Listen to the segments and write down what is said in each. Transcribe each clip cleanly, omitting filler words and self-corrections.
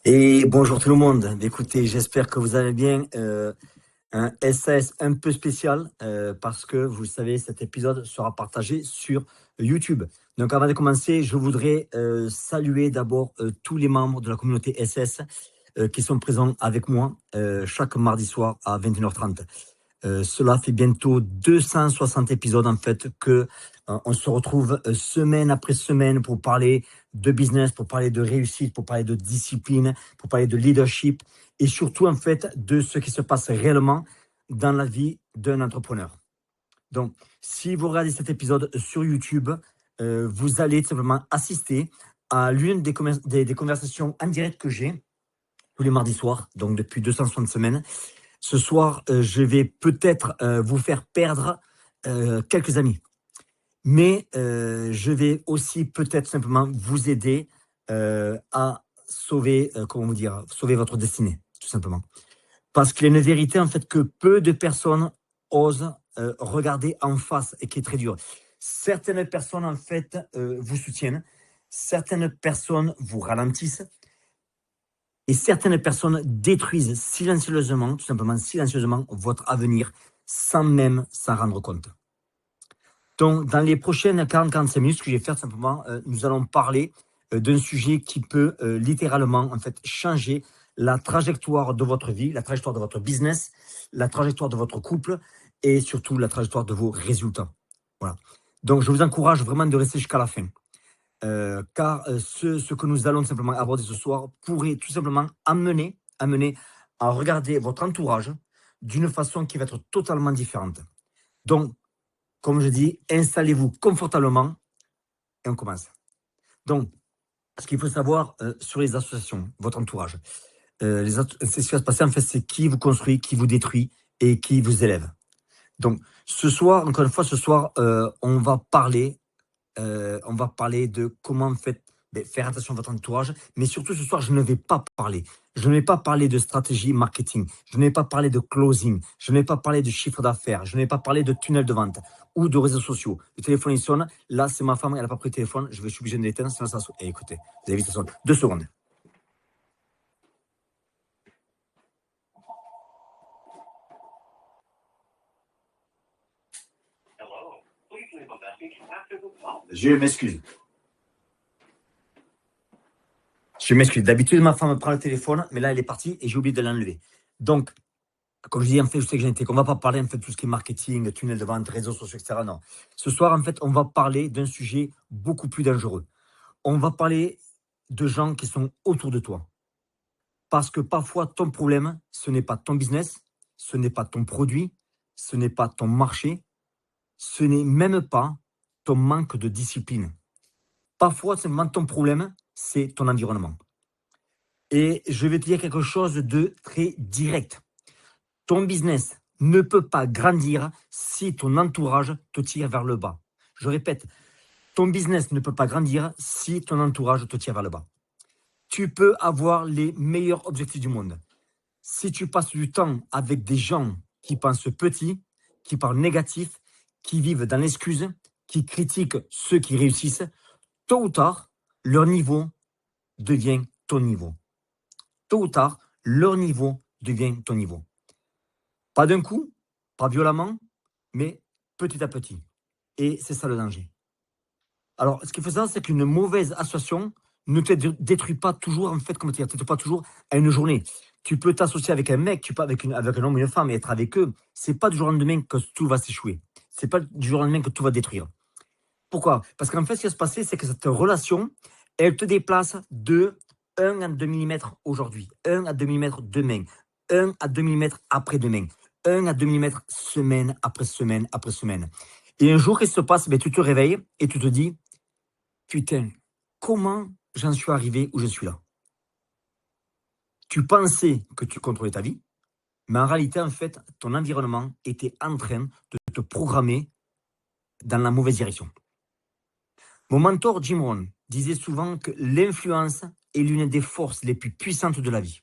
Et bonjour tout le monde. Écoutez, j'espère que vous allez bien. Un SAS un peu spécial parce que vous le savez, cet épisode sera partagé sur YouTube. Donc avant de commencer, je voudrais saluer d'abord tous les membres de la communauté SS qui sont présents avec moi chaque mardi soir à 21h30. Cela fait bientôt 260 épisodes en fait que on se retrouve semaine après semaine pour parler de business, pour parler de réussite, pour parler de discipline, pour parler de leadership et surtout en fait de ce qui se passe réellement dans la vie d'un entrepreneur. Donc, si vous regardez cet épisode sur YouTube, vous allez tout simplement assister à l'une des conversations en direct que j'ai tous les mardis soirs, donc depuis 260 semaines. Ce soir, je vais peut-être vous faire perdre quelques amis. Mais je vais aussi peut-être simplement vous aider à sauver, sauver votre destinée, tout simplement. Parce qu'il y a une vérité, en fait, que peu de personnes osent regarder en face et qui est très dure. Certaines personnes, en fait, vous soutiennent. Certaines personnes vous ralentissent. Et certaines personnes détruisent silencieusement, tout simplement silencieusement, votre avenir sans même s'en rendre compte. Donc, dans les prochaines 40-45 minutes, ce que je vais faire simplement, nous allons parler d'un sujet qui peut littéralement en fait changer la trajectoire de votre vie, la trajectoire de votre business, la trajectoire de votre couple et surtout la trajectoire de vos résultats. Voilà. Donc, je vous encourage vraiment de rester jusqu'à la fin. Car ce que nous allons simplement aborder ce soir pourrait tout simplement amener à regarder votre entourage d'une façon qui va être totalement différente. Donc, comme je dis, installez-vous confortablement et on commence. Donc, ce qu'il faut savoir sur les associations, votre entourage, c'est ce qui va se passer en fait, c'est qui vous construit, qui vous détruit et qui vous élève. Donc, ce soir, encore une fois, on va parler de comment en fait faire attention à votre entourage, mais surtout ce soir, je ne vais pas parler. Je ne vais pas parler de stratégie marketing, je ne vais pas parler de closing, je ne vais pas parler de chiffre d'affaires, je ne vais pas parler de tunnel de vente ou de réseaux sociaux. Le téléphone, il sonne. Là, c'est ma femme, elle n'a pas pris le téléphone. Je suis obligé de l'éteindre, sinon ça sonne. Et écoutez, vous avez vu, ça sonne. 2 secondes. Je m'excuse. Je m'excuse. D'habitude, ma femme prend le téléphone, mais là, elle est partie et j'ai oublié de l'enlever. Donc, comme je dis, en fait, je sais que génétique, on ne va pas parler en fait de tout ce qui est marketing, tunnel de vente, réseaux sociaux, etc. Non. Ce soir, en fait, on va parler d'un sujet beaucoup plus dangereux. On va parler de gens qui sont autour de toi. Parce que parfois, ton problème, ce n'est pas ton business, ce n'est pas ton produit, ce n'est pas ton marché, ce n'est même pas ton manque de discipline. Parfois, simplement, ton problème, c'est ton environnement. Et je vais te dire quelque chose de très direct. Ton business ne peut pas grandir si ton entourage te tire vers le bas. Je répète, ton business ne peut pas grandir si ton entourage te tire vers le bas. Tu peux avoir les meilleurs objectifs du monde. Si tu passes du temps avec des gens qui pensent petit, qui parlent négatif, qui vivent dans l'excuse, qui critiquent ceux qui réussissent, tôt ou tard, leur niveau devient ton niveau. Tôt ou tard, leur niveau devient ton niveau. Pas d'un coup, pas violemment, mais petit à petit. Et c'est ça le danger. Alors, ce qu'il faut savoir, c'est qu'une mauvaise association ne te détruit pas toujours, en fait, comment dire, te détruit pas toujours à une journée. Tu peux t'associer avec un mec, tu peux avec un homme et une femme et être avec eux. C'est pas du jour au lendemain que tout va s'échouer. C'est pas du jour au lendemain que tout va détruire. Pourquoi? Parce qu'en fait, ce qui va se passer, c'est que cette relation, elle te déplace de 1 à 2 mm aujourd'hui, 1 à 2 mm demain, 1 à 2 mm après-demain, 1 à 2 mm semaine après semaine après semaine. Et un jour, qu'est-ce qui se passe? Tu te réveilles et tu te dis, putain, comment j'en suis arrivé où je suis là? Tu pensais que tu contrôlais ta vie, mais en réalité, en fait, ton environnement était en train de te programmer dans la mauvaise direction. Mon mentor Jim Rohn disait souvent que l'influence est l'une des forces les plus puissantes de la vie.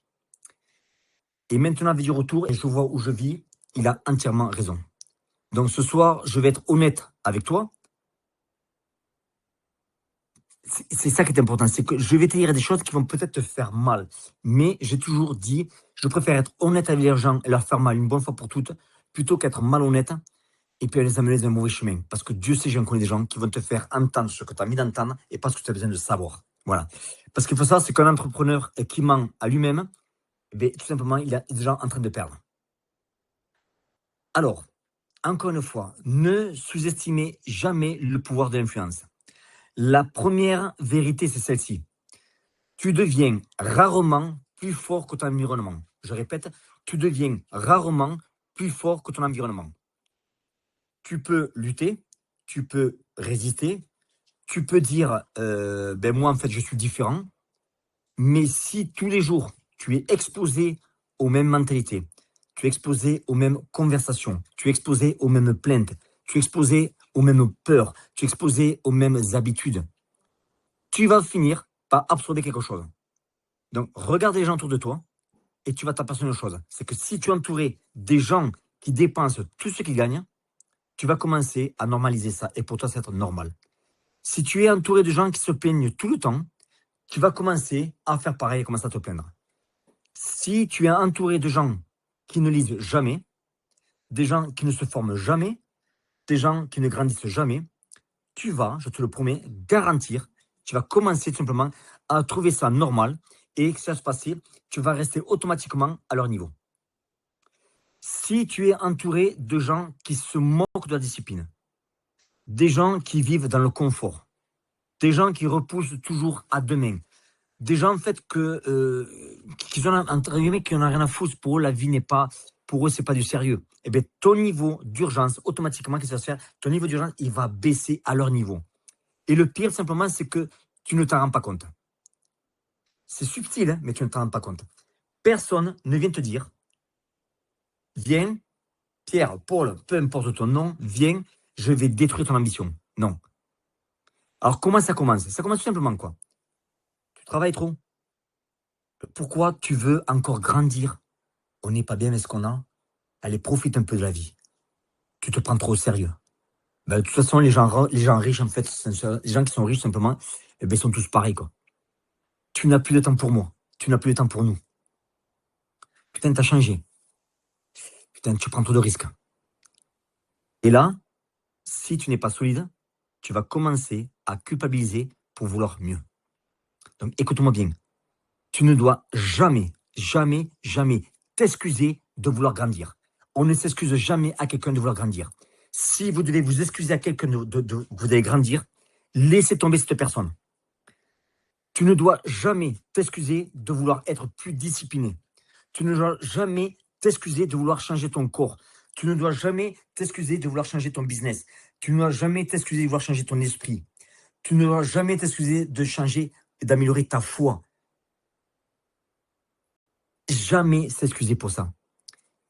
Et maintenant, avec du retour, et je vois où je vis, il a entièrement raison. Donc ce soir, je vais être honnête avec toi. c'est ça qui est important, c'est que je vais te dire des choses qui vont peut-être te faire mal. Mais j'ai toujours dit, je préfère être honnête avec les gens et leur faire mal une bonne fois pour toutes, plutôt qu'être malhonnête et puis les amener dans un mauvais chemin. Parce que Dieu sait, j'en connais des gens qui vont te faire entendre ce que tu as mis d'entendre et pas ce que tu as besoin de savoir. Voilà. Parce qu'il faut savoir, c'est qu'un entrepreneur qui ment à lui-même, tout simplement, il est déjà en train de perdre. Alors, encore une fois, ne sous-estimez jamais le pouvoir de l'influence. La première vérité, c'est celle-ci. Tu deviens rarement plus fort que ton environnement. Je répète, tu deviens rarement plus fort que ton environnement. Tu peux lutter, tu peux résister, tu peux dire, moi, en fait, je suis différent. Mais si tous les jours, tu es exposé aux mêmes mentalités, tu es exposé aux mêmes conversations, tu es exposé aux mêmes plaintes, tu es exposé aux mêmes peurs, tu es exposé aux mêmes habitudes, tu vas finir par absorber quelque chose. Donc, regarde les gens autour de toi et tu vas t'apercevoir une chose. C'est que si tu es entouré des gens qui dépensent tout ce qu'ils gagnent, tu vas commencer à normaliser ça. Et pour toi, ça va être normal. Si tu es entouré de gens qui se plaignent tout le temps, tu vas commencer à faire pareil et commencer à te plaindre. Si tu es entouré de gens qui ne lisent jamais, des gens qui ne se forment jamais, des gens qui ne grandissent jamais, tu vas, je te le promets, garantir, tu vas commencer tout simplement à trouver ça normal et que ça va se passer, tu vas rester automatiquement à leur niveau. Si tu es entouré de gens qui se moquent de la discipline, des gens qui vivent dans le confort, des gens qui repoussent toujours à demain, des gens en fait qui ont entre guillemets qui n'ont rien à foutre, pour eux la vie n'est pas, pour eux c'est pas du sérieux. Eh bien ton niveau d'urgence automatiquement, qu'est-ce qui va se faire? Ton niveau d'urgence il va baisser à leur niveau. Et le pire simplement c'est que tu ne t'en rends pas compte. C'est subtil hein, mais tu ne t'en rends pas compte. Personne ne vient te dire viens Pierre, Paul, peu importe ton nom, viens, je vais détruire ton ambition. Non. Alors comment ça commence? Ça commence tout simplement quoi? Tu travailles trop. Pourquoi tu veux encore grandir? On n'est pas bien avec ce qu'on a. Allez, profite un peu de la vie. Tu te prends trop au sérieux. De toute façon, les gens riches, en fait, les gens qui sont riches, simplement, ils sont tous pareils, quoi. Tu n'as plus de temps pour moi. Tu n'as plus de temps pour nous. Putain, t'as changé. Putain, tu prends trop de risques. Et là, si tu n'es pas solide, tu vas commencer à culpabiliser pour vouloir mieux. Donc, écoute-moi bien. Tu ne dois jamais, jamais, jamais t'excuser de vouloir grandir. On ne s'excuse jamais à quelqu'un de vouloir grandir. Si vous devez vous excuser à quelqu'un que vous allez grandir, laissez tomber cette personne. Tu ne dois jamais t'excuser de vouloir être plus discipliné. Tu ne dois jamais t'excuser de vouloir changer ton corps. Tu ne dois jamais t'excuser de vouloir changer ton business. Tu ne dois jamais t'excuser de vouloir changer ton esprit. Tu ne dois jamais t'excuser de changer et d'améliorer ta foi. Jamais s'excuser pour ça.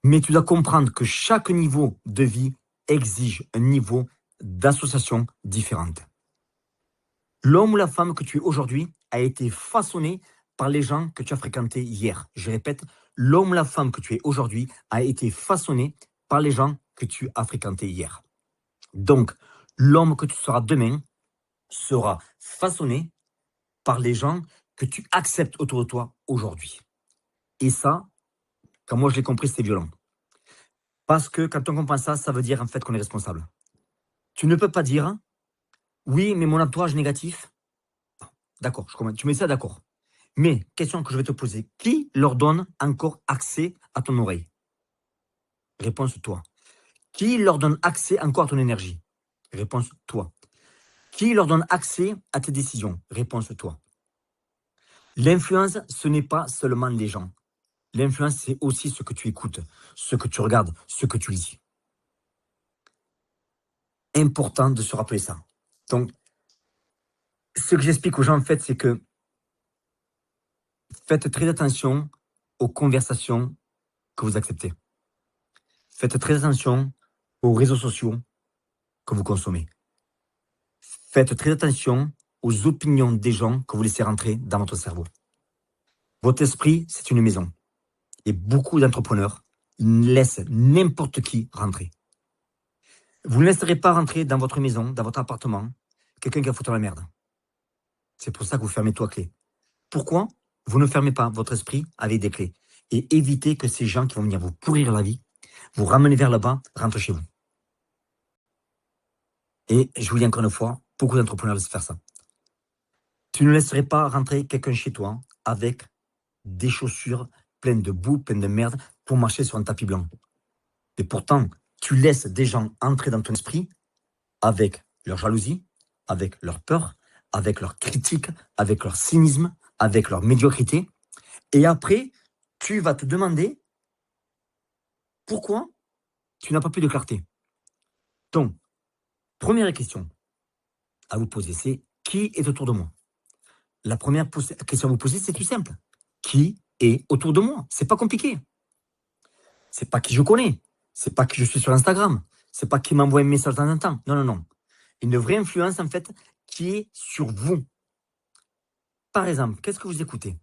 Mais tu dois comprendre que chaque niveau de vie exige un niveau d'association différente. L'homme ou la femme que tu es aujourd'hui a été façonné par les gens que tu as fréquentés hier. Je répète, l'homme ou la femme que tu es aujourd'hui a été façonné par les gens que tu as fréquentés hier. Donc, l'homme que tu seras demain sera façonné par les gens que tu acceptes autour de toi aujourd'hui. Et ça, quand moi je l'ai compris, c'était violent. Parce que quand on comprend ça, ça veut dire en fait qu'on est responsable. Tu ne peux pas dire, oui, mais mon entourage négatif, d'accord, je comprends, tu mets ça d'accord. Mais, question que je vais te poser, qui leur donne encore accès à ton oreille? Réponse toi. Qui leur donne accès encore à ton énergie? Réponse toi. Qui leur donne accès à tes décisions? Réponse toi. L'influence, ce n'est pas seulement les gens. L'influence, c'est aussi ce que tu écoutes, ce que tu regardes, ce que tu lis. Important de se rappeler ça. Donc, ce que j'explique aux gens, en fait, c'est que faites très attention aux conversations que vous acceptez. Faites très attention aux réseaux sociaux que vous consommez. Faites très attention aux opinions des gens que vous laissez rentrer dans votre cerveau. Votre esprit, c'est une maison. Et beaucoup d'entrepreneurs laissent n'importe qui rentrer. Vous ne laisserez pas rentrer dans votre maison, dans votre appartement, quelqu'un qui a foutu la merde. C'est pour ça que vous fermez tout à clé. Pourquoi vous ne fermez pas votre esprit avec des clés et évitez que ces gens qui vont venir vous pourrir la vie, vous ramener vers le bas, rentrent chez vous. Et je vous dis encore une fois, beaucoup d'entrepreneurs laissent faire ça. Tu ne laisserais pas rentrer quelqu'un chez toi avec des chaussures pleines de boue, pleines de merde, pour marcher sur un tapis blanc. Et pourtant, tu laisses des gens entrer dans ton esprit avec leur jalousie, avec leur peur, avec leur critique, avec leur cynisme, avec leur médiocrité. Et après, tu vas te demander pourquoi tu n'as pas plus de clarté. Donc, première question à vous poser, c'est qui est autour de moi? La première question à vous poser, c'est tout simple. Qui est autour de moi? C'est pas compliqué. C'est pas qui je connais. C'est pas qui je suis sur Instagram. C'est pas qui m'envoie un message dans un temps. Non, non, non. Une vraie influence, en fait, qui est sur vous. Par exemple, qu'est-ce que vous écoutez?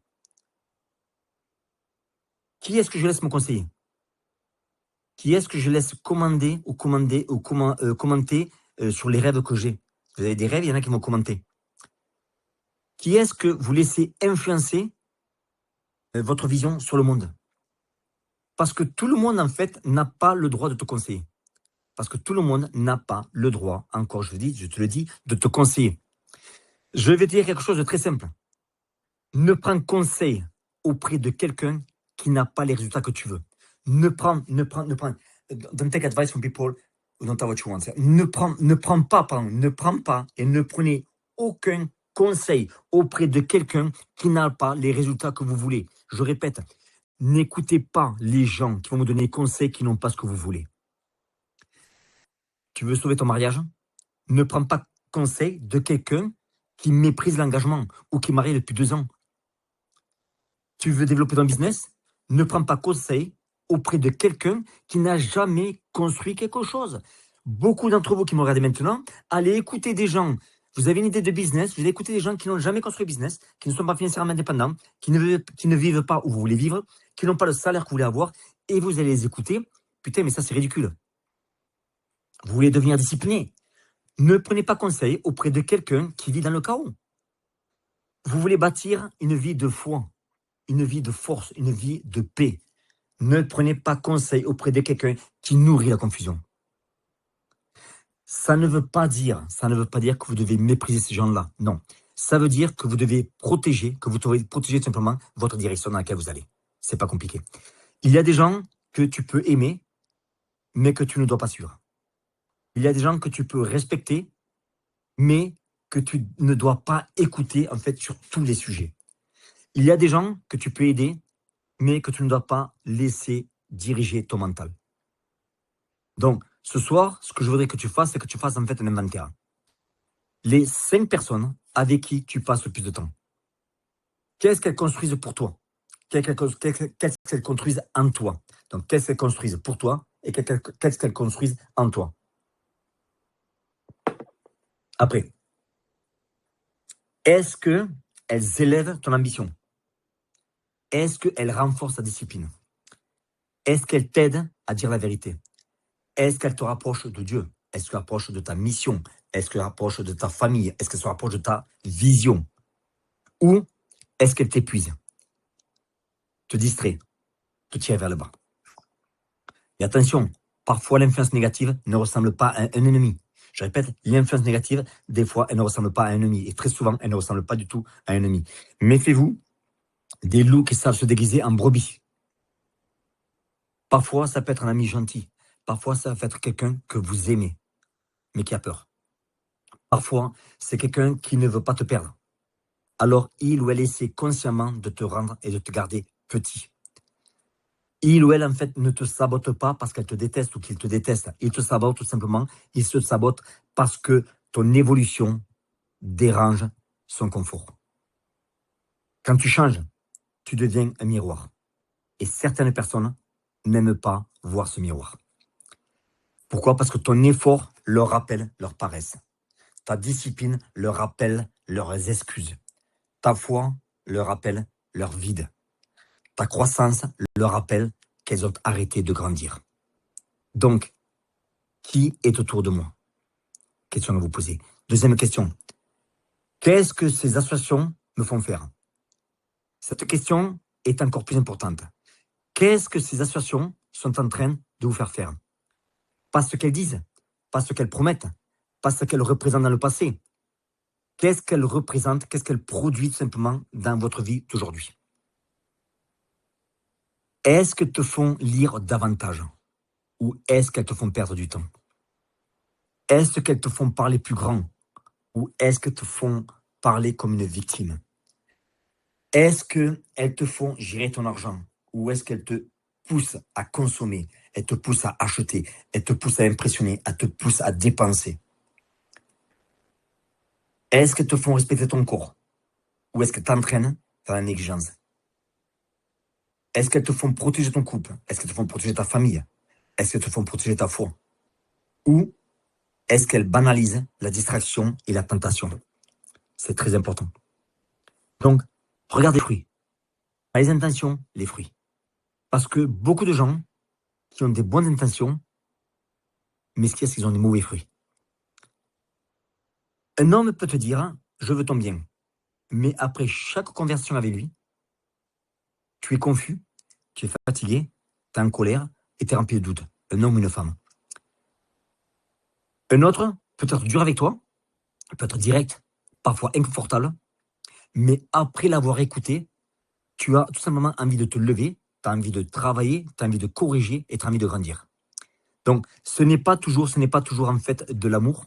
Qui est-ce que je laisse me conseiller? Qui est-ce que je laisse commenter sur les rêves que j'ai? Vous avez des rêves, il y en a qui m'ont commenté. Qui est-ce que vous laissez influencer votre vision sur le monde? Parce que tout le monde, en fait, n'a pas le droit de te conseiller. Parce que tout le monde n'a pas le droit, encore je te le dis, de te conseiller. Je vais te dire quelque chose de très simple. Ne prends conseil auprès de quelqu'un qui n'a pas les résultats que tu veux. Don't take advice from people who don't have what you want. Ne prends pas et ne prenez aucun conseil auprès de quelqu'un qui n'a pas les résultats que vous voulez. Je répète, n'écoutez pas les gens qui vont vous donner des conseils qui n'ont pas ce que vous voulez. Tu veux sauver ton mariage? Ne prends pas conseil de quelqu'un qui méprise l'engagement ou qui est marié depuis 2 ans. Tu veux développer ton business? Ne prends pas conseil auprès de quelqu'un qui n'a jamais construit quelque chose. Beaucoup d'entre vous qui me regardez maintenant, allez écouter des gens. Vous avez une idée de business, vous allez écouter des gens qui n'ont jamais construit business, qui ne sont pas financièrement indépendants, qui ne vivent pas où vous voulez vivre, qui n'ont pas le salaire que vous voulez avoir, et vous allez les écouter. Putain, mais ça, c'est ridicule. Vous voulez devenir discipliné. Ne prenez pas conseil auprès de quelqu'un qui vit dans le chaos. Vous voulez bâtir une vie de foi, une vie de force, une vie de paix. Ne prenez pas conseil auprès de quelqu'un qui nourrit la confusion. Ça ne veut pas dire que vous devez mépriser ces gens-là. Non. Ça veut dire que vous devez protéger, que vous devez protéger tout simplement votre direction dans laquelle vous allez. C'est pas compliqué. Il y a des gens que tu peux aimer, mais que tu ne dois pas suivre. Il y a des gens que tu peux respecter, mais que tu ne dois pas écouter, en fait, sur tous les sujets. Il y a des gens que tu peux aider, mais que tu ne dois pas laisser diriger ton mental. Donc, ce soir, ce que je voudrais que tu fasses, c'est que tu fasses en fait un inventaire. Les 5 personnes avec qui tu passes le plus de temps. Qu'est-ce qu'elles construisent pour toi? Qu'est-ce qu'elles construisent en toi? Donc, qu'est-ce qu'elles construisent pour toi et qu'est-ce qu'elles construisent en toi? Après, est-ce qu'elles élèvent ton ambition? Est-ce qu'elles renforcent ta discipline? Est-ce qu'elles t'aident à dire la vérité? Est-ce qu'elles te rapprochent de Dieu? Est-ce qu'elles te rapprochent de ta mission? Est-ce qu'elles te rapprochent de ta famille? Est-ce qu'elles se rapprochent de ta vision? Ou est-ce qu'elles t'épuisent, te distraient, te tirent vers le bas? Et attention, parfois l'influence négative ne ressemble pas à un ennemi. Je répète, l'influence négative, des fois, elle ne ressemble pas à un ennemi. Et très souvent, elle ne ressemble pas du tout à un ennemi. Méfiez-vous des loups qui savent se déguiser en brebis. Parfois, ça peut être un ami gentil. Parfois, ça peut être quelqu'un que vous aimez, mais qui a peur. Parfois, c'est quelqu'un qui ne veut pas te perdre. Alors, il ou elle essaie consciemment de te rendre et de te garder petit. Il ou elle, en fait, ne te sabote pas parce qu'elle te déteste ou qu'il te déteste. Il te sabote tout simplement. Il se sabote parce que ton évolution dérange son confort. Quand tu changes, tu deviens un miroir. Et certaines personnes n'aiment pas voir ce miroir. Pourquoi? Parce que ton effort leur rappelle leur paresse. Ta discipline leur rappelle leurs excuses. Ta foi leur rappelle leur vide. Ta croissance leur rappelle qu'elles ont arrêté de grandir. Donc, qui est autour de moi? Question à vous poser. Deuxième question. Qu'est-ce que ces associations me font faire? Cette question est encore plus importante. Qu'est-ce que ces associations sont en train de vous faire faire? Pas ce qu'elles disent, pas ce qu'elles promettent, pas ce qu'elles représentent dans le passé. Qu'est-ce qu'elles représentent? Qu'est-ce qu'elles produisent tout simplement dans votre vie d'aujourd'hui? Est-ce qu'elles te font lire davantage ou est-ce qu'elles te font perdre du temps? Est-ce qu'elles te font parler plus grand ou est-ce qu'elles te font parler comme une victime? Est-ce qu'elles te font gérer ton argent ou est-ce qu'elles te poussent à consommer? Elles te poussent à acheter, elles te poussent à impressionner, elles te poussent à dépenser. Est-ce qu'elles te font respecter ton corps ou est-ce qu'elles t'entraînent dans la négligence? Est-ce qu'elles te font protéger ton couple? Est-ce qu'elles te font protéger ta famille? Est-ce qu'elles te font protéger ta foi? Ou est-ce qu'elles banalisent la distraction et la tentation? C'est très important. Donc, regarde les fruits. Pas les intentions, les fruits. Parce que beaucoup de gens qui ont des bonnes intentions, mais ce qu'il y a, c'est qu'ils ont des mauvais fruits. Un homme peut te dire, je veux ton bien. Mais après chaque conversation avec lui, tu es confus, tu es fatigué, tu es en colère et tu es rempli de doutes. Un homme ou une femme. Un autre peut être dur avec toi, peut être direct, parfois inconfortable, mais après l'avoir écouté, tu as tout simplement envie de te lever, tu as envie de travailler, tu as envie de corriger et tu as envie de grandir. Donc, ce n'est pas toujours en fait de l'amour.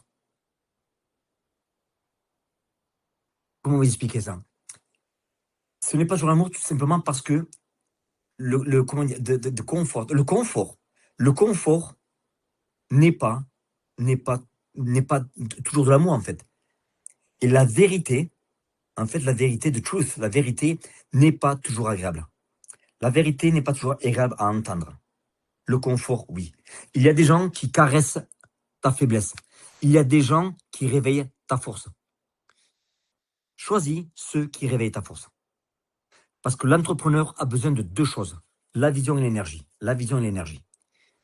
Comment vous expliquer ça? Ce n'est pas toujours l'amour tout simplement parce que comment dire, de confort. Le confort n'est pas, n'est pas, n'est pas toujours de l'amour en fait. Et la vérité, en fait, la vérité de truth, la vérité n'est pas toujours agréable. La vérité n'est pas toujours agréable à entendre. Le confort, oui. Il y a des gens qui caressent ta faiblesse. Il y a des gens qui réveillent ta force. Choisis ceux qui réveillent ta force. Parce que l'entrepreneur a besoin de deux choses, la vision et l'énergie. La vision et l'énergie.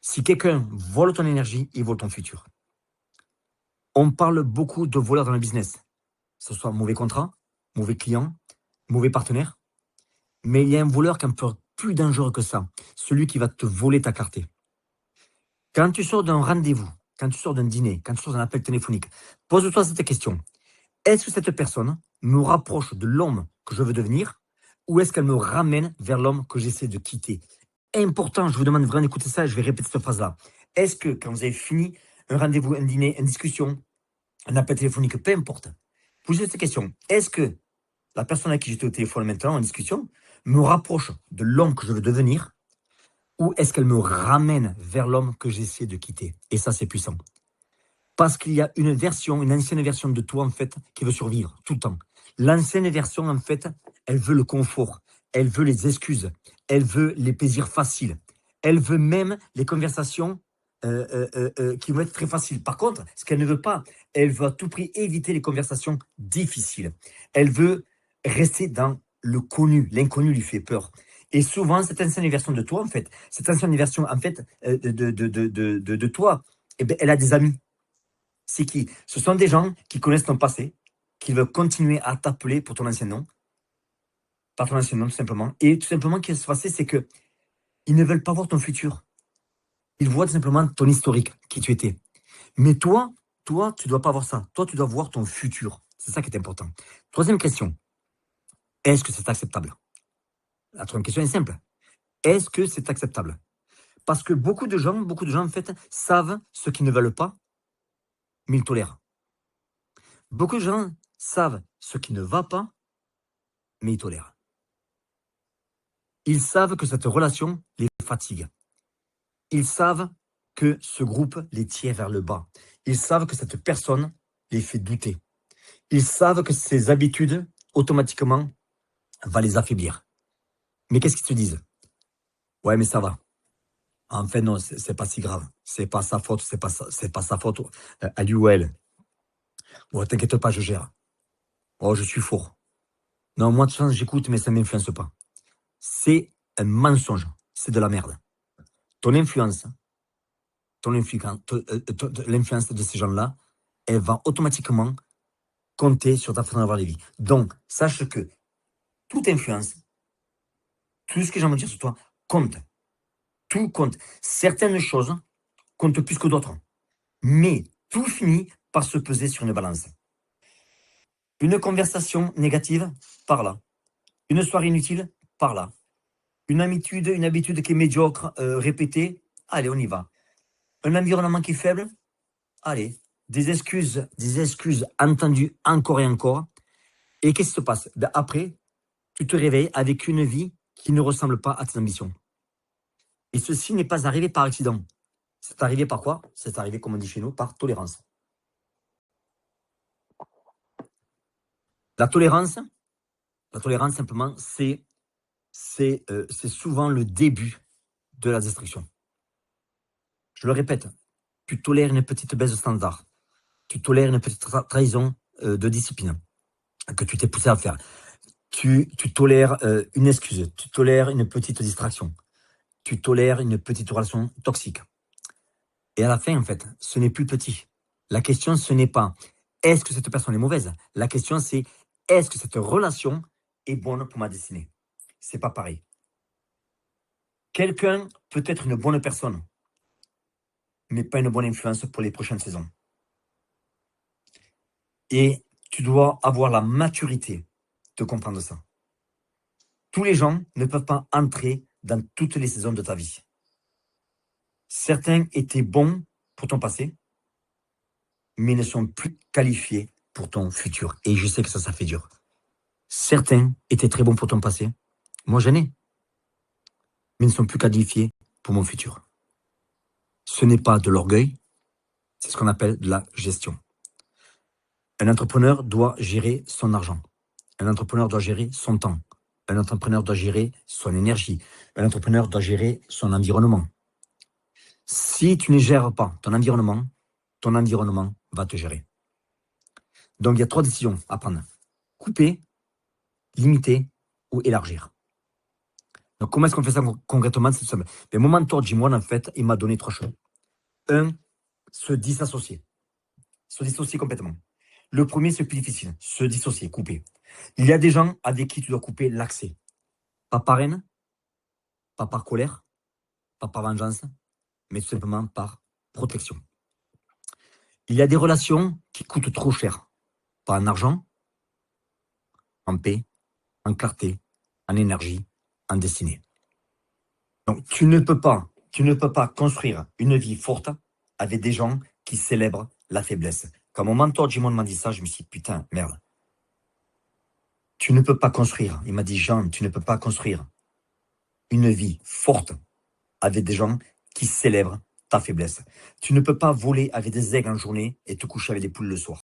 Si quelqu'un vole ton énergie, il vole ton futur. On parle beaucoup de voleurs dans le business. Que ce soit mauvais contrat, mauvais client, mauvais partenaire. Mais il y a un voleur qui est un peu plus dangereux que ça. Celui qui va te voler ta clarté. Quand tu sors d'un rendez-vous, quand tu sors d'un dîner, quand tu sors d'un appel téléphonique, pose-toi cette question. Est-ce que cette personne me rapproche de l'homme que je veux devenir ou est-ce qu'elle me ramène vers l'homme que j'essaie de quitter? Important, je vous demande vraiment d'écouter ça et je vais répéter cette phrase-là. Est-ce que quand vous avez fini un rendez-vous, un dîner, une discussion, un appel téléphonique, peu importe, posez cette question. Est-ce que la personne avec qui j'étais au téléphone maintenant en discussion me rapproche de l'homme que je veux devenir ou est-ce qu'elle me ramène vers l'homme que j'essaie de quitter? Et ça, c'est puissant. Parce qu'il y a une ancienne version de toi, en fait, qui veut survivre tout le temps. L'ancienne version, en fait, elle veut le confort, elle veut les excuses, elle veut les plaisirs faciles, elle veut même les conversations qui vont être très faciles. Par contre, ce qu'elle ne veut pas, elle veut à tout prix éviter les conversations difficiles. Elle veut rester dans le connu. L'inconnu lui fait peur. Et souvent, cette ancienne version de toi, en fait, cette ancienne version, en fait, de toi, eh ben, elle a des amis. C'est qui? Ce sont des gens qui connaissent ton passé, qui veulent continuer à t'appeler pour ton ancien nom, par ton ancien nom tout simplement. Et tout simplement, ce qui va se passer, c'est que ils ne veulent pas voir ton futur. Ils voient tout simplement ton historique, qui tu étais. Mais toi, tu ne dois pas voir ça. Toi, tu dois voir ton futur. C'est ça qui est important. Troisième question. Est-ce que c'est acceptable? La troisième question est simple. Est-ce que c'est acceptable? Parce que beaucoup de gens, en fait, savent ce qu'ils ne veulent pas, mais ils tolèrent. Beaucoup de gens savent ce qui ne va pas, mais ils tolèrent. Ils savent que cette relation les fatigue. Ils savent que ce groupe les tire vers le bas. Ils savent que cette personne les fait douter. Ils savent que ces habitudes, automatiquement, va les affaiblir. Mais qu'est-ce qu'ils te disent? Ouais, mais ça va. En fait, non, c'est pas si grave. C'est pas sa faute, c'est pas sa faute à lui ou à elle. Oh, t'inquiète pas, je gère. Oh, je suis fort. Non, moi, de toute façon, j'écoute, mais ça ne m'influence pas. C'est un mensonge. C'est de la merde. Ton influence, l'influence de ces gens-là, elle va automatiquement compter sur ta façon d'avoir la vie. Donc, sache que toute influence, tout ce que j'ai envie de dire sur toi, compte. Tout compte. Certaines choses comptent plus que d'autres. Mais tout finit par se peser sur une balance. Une conversation négative, par là. Une soirée inutile, par là. Une habitude qui est médiocre, répétée, allez, on y va. Un environnement qui est faible, allez. Des excuses entendues encore et encore. Et qu'est-ce qui se passe? Après, tu te réveilles avec une vie qui ne ressemble pas à tes ambitions. Et ceci n'est pas arrivé par accident. C'est arrivé par quoi? C'est arrivé, comme on dit chez nous, par tolérance. La tolérance, simplement, c'est souvent le début de la destruction. Je le répète, tu tolères une petite baisse de standard, tu tolères une petite trahison de discipline que tu t'es poussé à faire, tu tolères une excuse, tu tolères une petite distraction, tu tolères une petite relation toxique. Et à la fin, en fait, ce n'est plus petit. La question, ce n'est pas est-ce que cette personne est mauvaise? La question, c'est est-ce que cette relation est bonne pour ma destinée? C'est pas pareil. Quelqu'un peut être une bonne personne, mais pas une bonne influence pour les prochaines saisons. Et tu dois avoir la maturité de comprendre ça. Tous les gens ne peuvent pas entrer dans toutes les saisons de ta vie. Certains étaient bons pour ton passé, mais ne sont plus qualifiés pour ton futur. Et je sais que ça fait dur. Certains étaient très bons pour ton passé. Moi, j'en ai. Mais ne sont plus qualifiés pour mon futur. Ce n'est pas de l'orgueil, c'est ce qu'on appelle de la gestion. Un entrepreneur doit gérer son argent. Un entrepreneur doit gérer son temps. Un entrepreneur doit gérer son énergie. Un entrepreneur doit gérer son environnement. Si tu ne gères pas ton environnement va te gérer. Donc, il y a 3 décisions à prendre. Couper, limiter ou élargir. Donc, comment est-ce qu'on fait ça concrètement? C'est simple. Mais mon mentor Jim Rohn, en fait, il m'a donné 3 choses. 1, se disassocier. Se dissocier complètement. Le premier, c'est le plus difficile. Se dissocier, couper. Il y a des gens avec qui tu dois couper l'accès. Pas par haine, pas par colère, pas par vengeance, mais tout simplement par protection. Il y a des relations qui coûtent trop cher. Pas en argent, en paix, en clarté, en énergie, en destinée. Donc, tu ne peux pas construire une vie forte avec des gens qui célèbrent la faiblesse. Quand mon mentor Jim Rohn m'a dit ça, je me suis dit, putain, merde. Tu ne peux pas construire, il m'a dit, Jean, tu ne peux pas construire une vie forte avec des gens qui célèbrent ta faiblesse. Tu ne peux pas voler avec des aigles en journée et te coucher avec des poules le soir.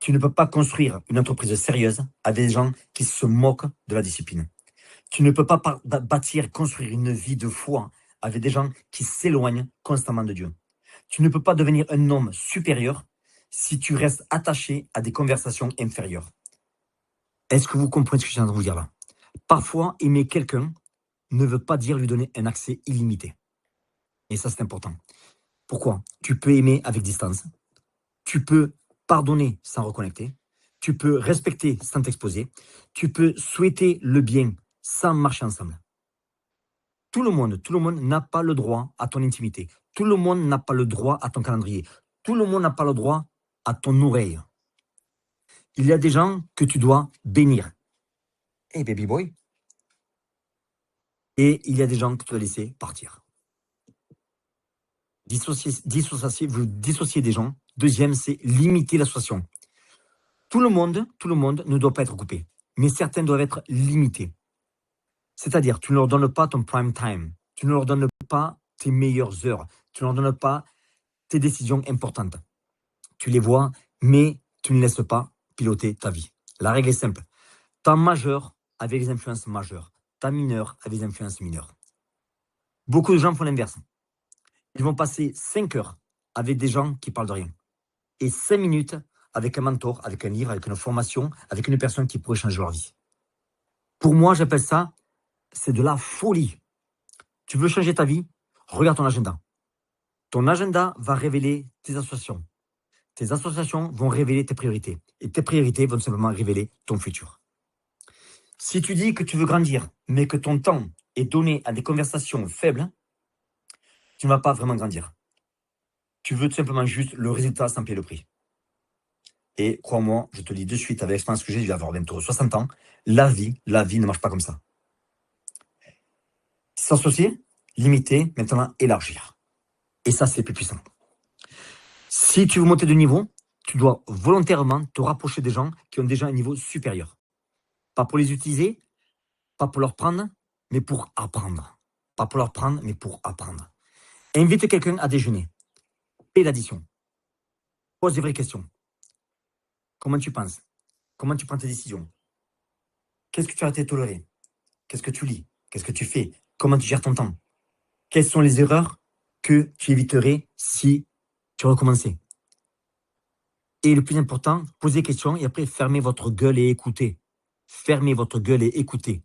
Tu ne peux pas construire une entreprise sérieuse avec des gens qui se moquent de la discipline. Tu ne peux pas construire une vie de foi avec des gens qui s'éloignent constamment de Dieu. Tu ne peux pas devenir un homme supérieur si tu restes attaché à des conversations inférieures. Est-ce que vous comprenez ce que je viens de vous dire là? Parfois, aimer quelqu'un ne veut pas dire lui donner un accès illimité. Et ça, c'est important. Pourquoi? Tu peux aimer avec distance. Tu peux pardonner sans reconnecter. Tu peux respecter sans t'exposer. Tu peux souhaiter le bien sans marcher ensemble. Tout le monde n'a pas le droit à ton intimité. Tout le monde n'a pas le droit à ton calendrier. Tout le monde n'a pas le droit à ton oreille. Il y a des gens que tu dois bénir. Hey baby boy. Et il y a des gens que tu dois laisser partir. Vous dissociez des gens. Deuxième, c'est limiter l'association. Tout le monde ne doit pas être coupé, mais certains doivent être limités. C'est-à-dire, tu ne leur donnes pas ton prime time, tu ne leur donnes pas tes meilleures heures, tu ne leur donnes pas tes décisions importantes. Tu les vois, mais tu ne laisses pas piloter ta vie. La règle est simple. Temps majeur avec les influences majeures, temps mineur avec les influences mineures. Beaucoup de gens font l'inverse. Ils vont passer 5 heures avec des gens qui parlent de rien. Et 5 minutes avec un mentor, avec un livre, avec une formation, avec une personne qui pourrait changer leur vie. Pour moi, j'appelle ça, c'est de la folie. Tu veux changer ta vie? Regarde ton agenda. Ton agenda va révéler tes associations, tes associations vont révéler tes priorités. Et tes priorités vont simplement révéler ton futur. Si tu dis que tu veux grandir, mais que ton temps est donné à des conversations faibles, tu ne vas pas vraiment grandir. Tu veux tout simplement juste le résultat sans payer le prix. Et crois-moi, je te le dis de suite avec l'expérience que j'ai, je vais avoir bientôt 60 ans, la vie ne marche pas comme ça. S'associer, limiter, maintenant élargir. Et ça, c'est le plus puissant. Si tu veux monter de niveau, tu dois volontairement te rapprocher des gens qui ont déjà un niveau supérieur. Pas pour les utiliser, pas pour leur prendre, mais pour apprendre. Pas pour leur prendre, mais pour apprendre. Invite quelqu'un à déjeuner. Paie l'addition. Pose des vraies questions. Comment tu penses? Comment tu prends tes décisions? Qu'est-ce que tu as été toléré? Qu'est-ce que tu lis? Qu'est-ce que tu fais? Comment tu gères ton temps? Quelles sont les erreurs que tu éviterais si tu recommençais? Et le plus important, posez des questions et après fermez votre gueule et écoutez. Fermez votre gueule et écoutez.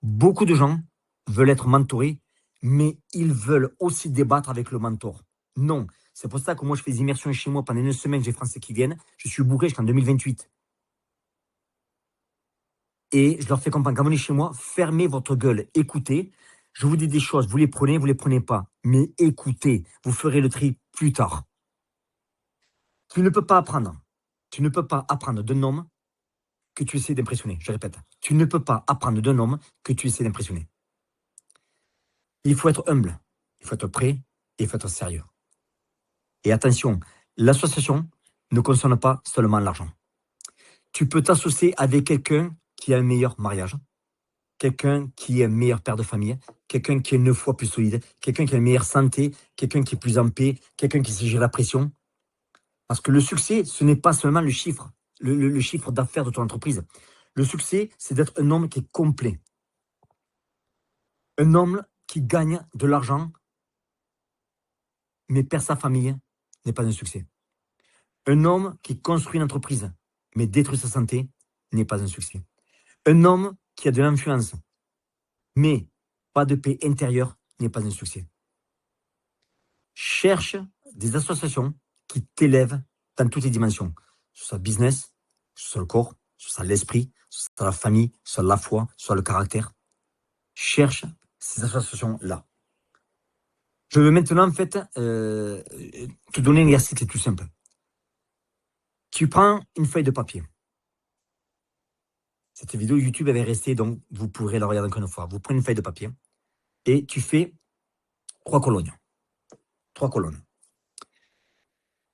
Beaucoup de gens veulent être mentorés, mais ils veulent aussi débattre avec le mentor. Non, c'est pour ça que moi je fais des immersions chez moi pendant une semaine, j'ai Français qui viennent, je suis bourré jusqu'en 2028. Et je leur fais comprendre, quand vous venez chez moi, fermez votre gueule, écoutez. Je vous dis des choses, vous les prenez pas, mais écoutez, vous ferez le tri plus tard. Tu ne peux pas apprendre d'un homme que tu essaies d'impressionner. Je répète, tu ne peux pas apprendre d'un homme que tu essaies d'impressionner. Il faut être humble, il faut être prêt et il faut être sérieux. Et attention, l'association ne concerne pas seulement l'argent. Tu peux t'associer avec quelqu'un qui a un meilleur mariage, quelqu'un qui est un meilleur père de famille, quelqu'un qui est 9 fois plus solide, quelqu'un qui a une meilleure santé, quelqu'un qui est plus en paix, quelqu'un qui sait gérer la pression. Parce que le succès, ce n'est pas seulement le chiffre, le chiffre d'affaires de ton entreprise. Le succès, c'est d'être un homme qui est complet. Un homme qui gagne de l'argent, mais perd sa famille, n'est pas un succès. Un homme qui construit une entreprise, mais détruit sa santé, n'est pas un succès. Un homme qui a de l'influence, mais pas de paix intérieure, n'est pas un succès. Cherche des associations qui t'élèvent dans toutes les dimensions. Sur le business, sur le corps, sur l'esprit, sur la famille, sur la foi, sur le caractère. Cherche ces associations-là. Je veux maintenant, en fait, te donner un exercice qui est tout simple. Tu prends une feuille de papier. Cette vidéo YouTube avait resté, donc vous pourrez la regarder encore une fois. Vous prenez une feuille de papier et tu fais 3 colonnes. 3 colonnes.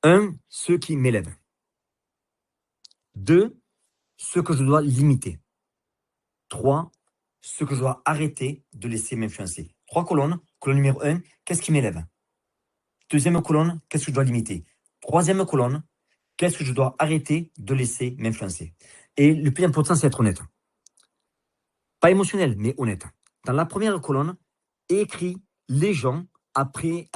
1, ceux qui m'élèvent. 2, ceux que je dois limiter. 3, ceux que je dois arrêter de laisser m'influencer. 3 colonnes. Colonne numéro 1, qu'est-ce qui m'élève? Deuxième colonne, qu'est-ce que je dois limiter? Troisième colonne, qu'est-ce que je dois arrêter de laisser m'influencer? Et le plus important, c'est d'être honnête. Pas émotionnel, mais honnête. Dans la première colonne, écris les gens après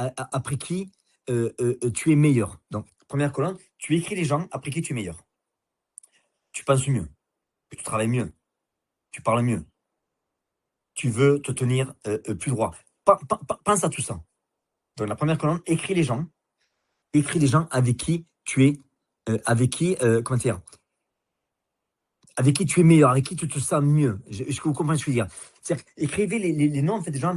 qui tu es meilleur. Donc, première colonne, tu écris les gens après qui tu es meilleur. Tu penses mieux, tu travailles mieux, tu parles mieux, tu veux te tenir plus droit. Pense à tout ça. Donc, la première colonne, écris les gens avec qui tu es, comment dire, avec qui tu es meilleur, avec qui tu te sens mieux. Est-ce que vous comprenez ce que je veux dire? C'est-à-dire, écrivez les noms en fait, des gens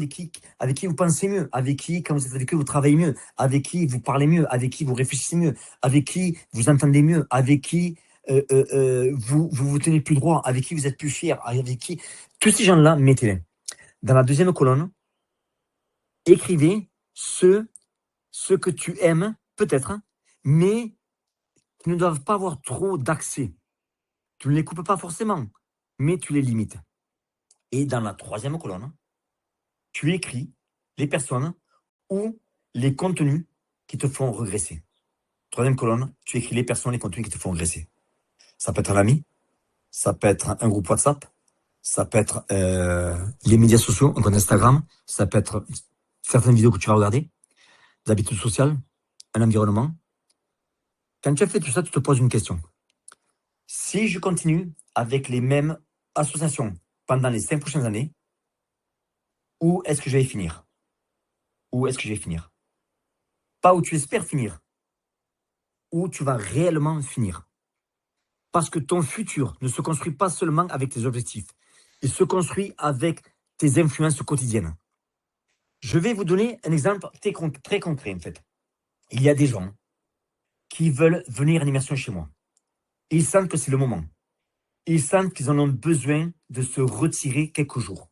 avec qui vous pensez mieux, avec qui, quand vous êtes avec eux, vous travaillez mieux, avec qui vous parlez mieux, avec qui vous réfléchissez mieux, avec qui vous entendez mieux, avec qui vous tenez plus droit, avec qui vous êtes plus fier, avec qui. Tous ces gens-là, mettez-les. Dans la deuxième colonne, écrivez ceux que tu aimes, peut-être, mais qui ne doivent pas avoir trop d'accès. Tu ne les coupes pas forcément, mais tu les limites. Et dans la troisième colonne, tu écris les personnes ou les contenus qui te font regresser. Troisième colonne, tu écris les personnes, les contenus qui te font regresser. Ça peut être un ami, ça peut être un groupe WhatsApp, ça peut être les médias sociaux, un compte Instagram, ça peut être certaines vidéos que tu vas regarder, des habitudes sociales, un environnement. Quand tu as fait tout ça, tu te poses une question. Si je continue avec les mêmes associations pendant les 5 prochaines années, où est-ce que je vais finir? Où est-ce que je vais finir? Pas où tu espères finir. où tu vas réellement finir. Parce que ton futur ne se construit pas seulement avec tes objectifs. Il se construit avec tes influences quotidiennes. Je vais vous donner un exemple très concret, en fait. Il y a des gens qui veulent venir en immersion chez moi. Ils sentent que c'est le moment. Ils sentent qu'ils en ont besoin de se retirer quelques jours.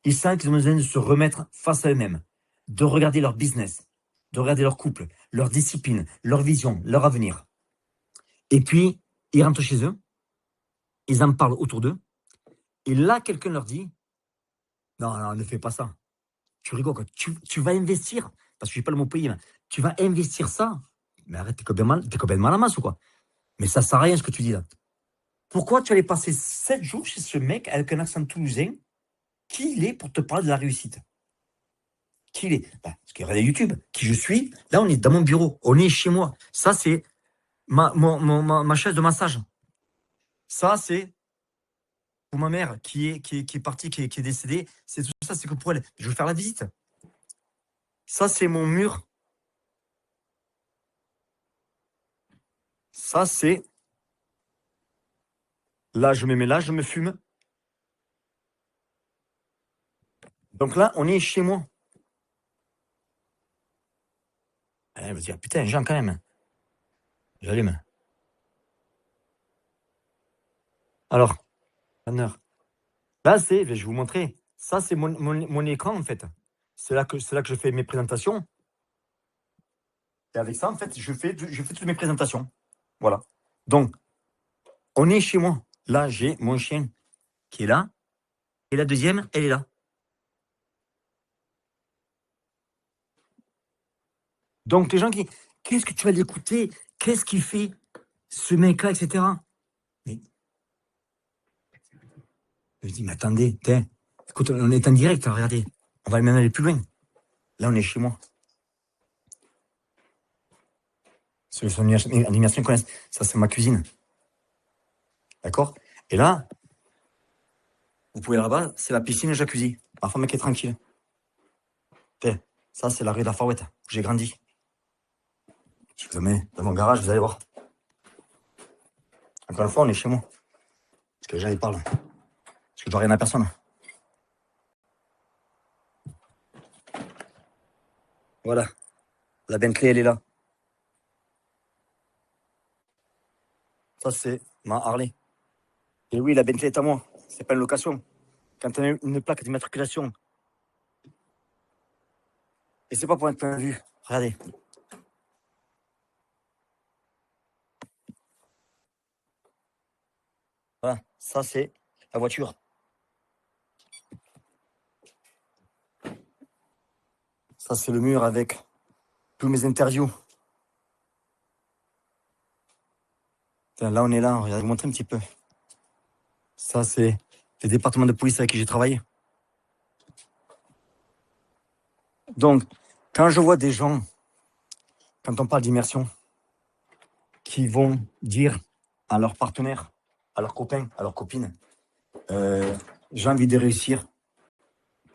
Ils sentent qu'ils ont besoin de se remettre face à eux-mêmes, de regarder leur business, de regarder leur couple, leur discipline, leur vision, leur avenir. Et puis, ils rentrent chez eux, ils en parlent autour d'eux, et là, quelqu'un leur dit « Non, non, ne fais pas ça. Tu rigoles, quoi. Tu vas investir, parce que je n'ai pas le mot payer, tu vas investir ça. Mais arrête, t'es complètement à la masse ou quoi? Mais ça ne sert à rien ce que tu dis là. Pourquoi tu allais passer 7 jours chez ce mec avec un accent toulousain? Qui il est pour te parler de la réussite? Qui il est? Parce qu'il regarde YouTube. Qui je suis? Là, on est dans mon bureau. On est chez moi. Ça, c'est ma chaise de massage. Ça, c'est pour ma mère qui est partie, qui est décédée. C'est tout ça, c'est que pour elle. Je veux faire la visite. Ça, c'est mon mur. Ça, c'est... Là, je me mets là, je me fume. Donc là, on est chez moi. Elle va dire, putain, Jean, quand même. J'allume. Alors, là, je vais vous montrer. Ça, c'est mon écran, en fait. C'est là que je fais mes présentations. Et avec ça, en fait, je fais toutes mes présentations. Voilà. Donc, on est chez moi. Là, j'ai mon chien qui est là. Et la deuxième, elle est là. Donc, les gens qui... Qu'est-ce que tu vas l'écouter? Qu'est-ce qu'il fait, ce mec-là, etc. Mais... Je dis, mais attendez, écoute, on est en direct, hein, regardez. On va même aller plus loin. Là, on est chez moi. Ceux qui sont en immersion connaissent. Ça, c'est ma cuisine. D'accord? Et là, vous pouvez là-bas, c'est la piscine et jacuzzi. Ma femme qui est tranquille. Ça, c'est la rue de la Farouette, où j'ai grandi. Je vous mets dans mon garage, vous allez voir. Encore une fois, on est chez moi. Parce que les gens, ils parlent. Parce que je dois rien à personne. Voilà. La Bentley, elle est là. Ça, c'est ma Harley. Et oui, la Bentley est à moi. C'est pas une location. Quand on a une plaque d'immatriculation. Et c'est pas pour un point de vue. Regardez. Voilà. Ça, c'est la voiture. Ça, c'est le mur avec tous mes interviews. Là, on est là. Regardez, je vais vous montrer un petit peu. Ça, c'est le département de police avec qui j'ai travaillé. Donc, quand je vois des gens, quand on parle d'immersion, qui vont dire à leurs partenaires, à leurs copains, à leurs copines, j'ai envie de réussir,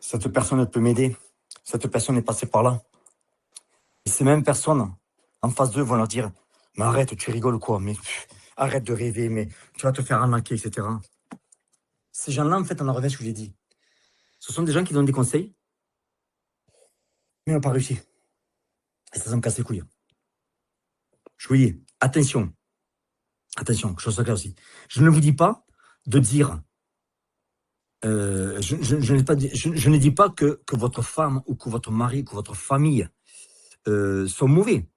cette personne peut m'aider, cette personne est passée par là. Et ces mêmes personnes, en face d'eux, vont leur dire, mais arrête, tu rigoles ou quoi, mais arrête de rêver, mais tu vas te faire arnaquer, etc. Ces gens-là, en fait, on en revient à ce que j'ai dit. Ce sont des gens qui donnent des conseils, mais n'ont pas réussi. Et ça me casse les couilles. Je vous dis, attention, chose soit claire aussi. Je ne vous dis pas de dire, je ne dis pas que votre femme ou que votre mari, que votre famille sont mauvais.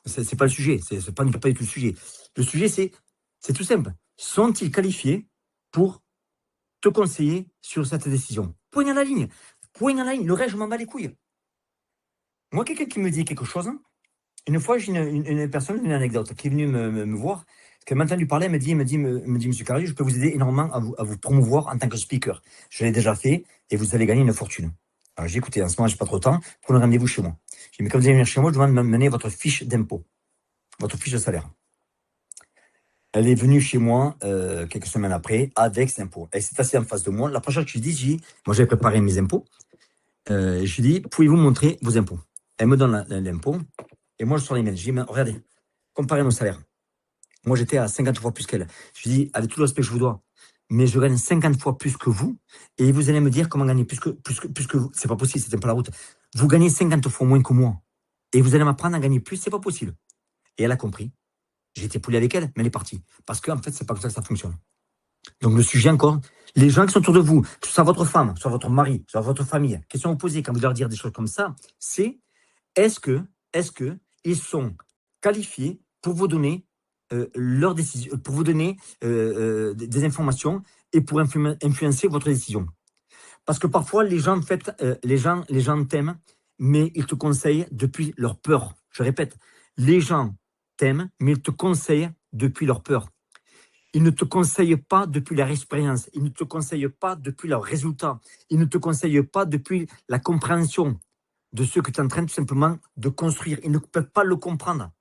C'est pas le sujet, c'est pas du tout le sujet. Le sujet, c'est tout simple. Sont-ils qualifiés pour te conseiller sur cette décision? Point à la ligne. Point à la ligne. Le reste, je m'en bats les couilles. Moi, quelqu'un qui me dit quelque chose, une fois, j'ai une personne, une anecdote, qui est venue me voir, parce qu'elle m'a entendu parler, elle me dit, Monsieur Carrier, je peux vous aider énormément à vous promouvoir en tant que speaker. Je l'ai déjà fait et vous allez gagner une fortune. Alors j'ai écouté, en ce moment, je n'ai pas trop de temps, prenez rendez-vous chez moi. J'ai dit, mais quand vous allez venir chez moi, je vous demande de m'amener votre fiche d'impôt, votre fiche de salaire. Elle est venue chez moi quelques semaines après avec ses impôts. Elle s'est assise en face de moi. La première chose que je lui dis, moi j'avais préparé mes impôts. Je lui dis, pouvez-vous montrer vos impôts? Elle me donne l'impôt et moi je sors les miennes. Je dis, regardez, comparez nos salaires. Moi, j'étais à 50 fois plus qu'elle. Je lui dis, avec tout le respect que je vous dois, mais je gagne 50 fois plus que vous, et vous allez me dire comment gagner plus que vous. C'est pas possible, c'est pas la route. Vous gagnez 50 fois moins que moi, et vous allez m'apprendre à gagner plus, c'est pas possible. Et elle a compris. J'ai été poli avec elle, mais elle est partie. Parce qu'en fait, c'est pas comme ça que ça fonctionne. Donc, le sujet encore, les gens qui sont autour de vous, que ce soit votre femme, soit votre mari, soit votre famille, question à vous poser quand vous leur dire des choses comme ça, c'est est-ce que ils sont qualifiés pour vous donner leurs décisions, pour vous donner des informations et pour influencer votre décision. Parce que parfois, les gens, en fait, les gens t'aiment, mais ils te conseillent depuis leur peur. Je répète, les gens t'aiment, mais ils te conseillent depuis leur peur. Ils ne te conseillent pas depuis leur expérience. Ils ne te conseillent pas depuis leurs résultats. Ils ne te conseillent pas depuis la compréhension de ce que tu es en train tout simplement de construire. Ils ne peuvent pas le comprendre.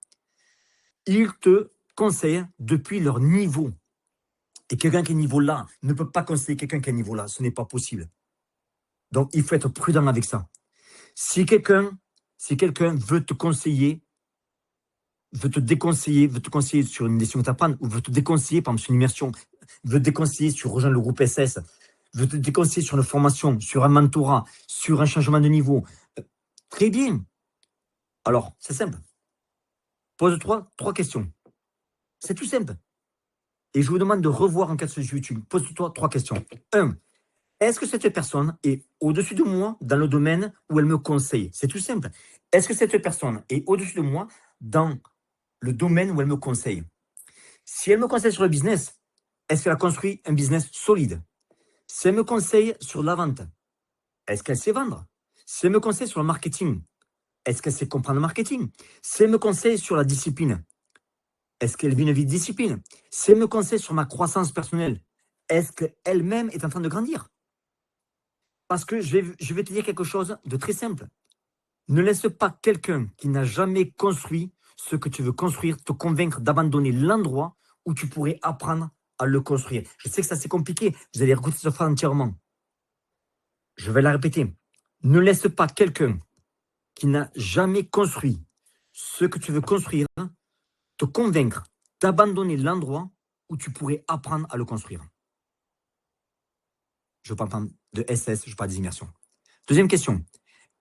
Ils te conseillent depuis leur niveau. Et quelqu'un qui est niveau là ne peut pas conseiller quelqu'un qui est niveau là. Ce n'est pas possible. Donc, il faut être prudent avec ça. Si quelqu'un veut te conseiller, veut te déconseiller, veut te conseiller sur une décision que tu as à prendre, ou veut te déconseiller, par exemple, sur une immersion, veut te déconseiller sur rejoindre le groupe SS, veut te déconseiller sur une formation, sur un mentorat, sur un changement de niveau, très bien. Alors, c'est simple. Pose-toi 3 questions. C'est tout simple. Et je vous demande de revoir en cas de sur YouTube. Pose-toi 3 questions. 1. Est-ce que cette personne est au-dessus de moi dans le domaine où elle me conseille? C'est tout simple. Est-ce que cette personne est au-dessus de moi dans le domaine où elle me conseille? Si elle me conseille sur le business, est-ce qu'elle a construit un business solide? Si elle me conseille sur la vente, est-ce qu'elle sait vendre? Si elle me conseille sur le marketing, est-ce qu'elle sait comprendre le marketing? Si elle me conseille sur la discipline, est-ce qu'elle vit une vie de discipline? Si elle me conseille sur ma croissance personnelle, est-ce qu'elle-même est en train de grandir? Parce que je vais te dire quelque chose de très simple. Ne laisse pas quelqu'un qui n'a jamais construit ce que tu veux construire te convaincre d'abandonner l'endroit où tu pourrais apprendre à le construire. Je sais que ça c'est compliqué, vous allez écouter cette phrase entièrement. Je vais la répéter. Ne laisse pas quelqu'un qui n'a jamais construit ce que tu veux construire te convaincre d'abandonner l'endroit où tu pourrais apprendre à le construire. Je parle de SS, je parle des immersions. Deuxième question.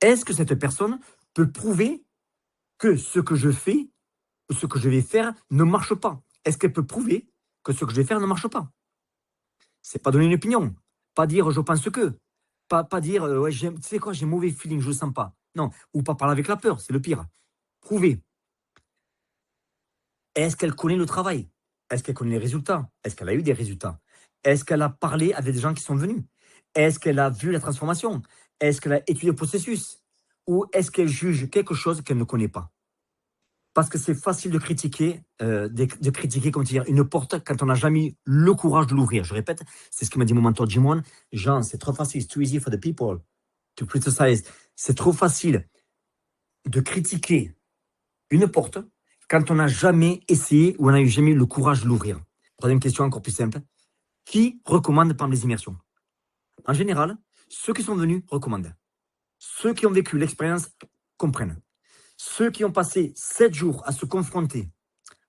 Est-ce que cette personne peut prouver que ce que je fais, ce que je vais faire ne marche pas? Est-ce qu'elle peut prouver que ce que je vais faire ne marche pas? C'est pas donner une opinion, pas dire je pense que, pas dire ouais, tu sais quoi, j'ai mauvais feeling, je le sens pas. Non, ou pas parler avec la peur, c'est le pire. Prouver. Est-ce qu'elle connaît le travail? Est-ce qu'elle connaît les résultats? Est-ce qu'elle a eu des résultats? Est-ce qu'elle a parlé avec des gens qui sont venus? Est-ce qu'elle a vu la transformation? Est-ce qu'elle a étudié le processus? Ou est-ce qu'elle juge quelque chose qu'elle ne connaît pas? Parce que c'est facile de critiquer, comment dire, une porte quand on n'a jamais eu le courage de l'ouvrir. Je répète, c'est ce que m'a dit mon mentor Jim Rohn. Jean, c'est trop facile, it's too easy for the people to criticize. C'est trop facile de critiquer une porte quand on n'a jamais essayé ou on n'a jamais eu le courage de l'ouvrir. Troisième question, encore plus simple. Qui recommande par les immersions? En général, ceux qui sont venus recommandent. Ceux qui ont vécu l'expérience comprennent. Ceux qui ont passé 7 jours à se confronter,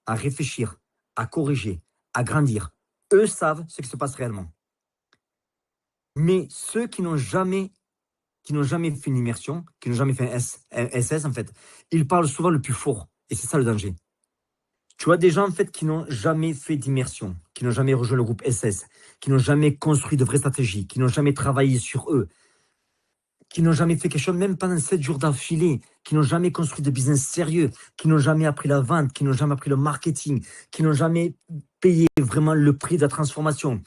à réfléchir, à corriger, à grandir, eux savent ce qui se passe réellement. Mais ceux qui n'ont jamais fait une immersion, qui n'ont jamais fait un SS, en fait, ils parlent souvent le plus fort. Et c'est ça le danger. Tu vois des gens, en fait, qui n'ont jamais fait d'immersion, qui n'ont jamais rejoint le groupe SS, qui n'ont jamais construit de vraies stratégies, qui n'ont jamais travaillé sur eux, qui n'ont jamais fait quelque chose, même pendant 7 jours d'affilée, qui n'ont jamais construit de business sérieux, qui n'ont jamais appris la vente, qui n'ont jamais appris le marketing, qui n'ont jamais payé vraiment le prix de la transformation.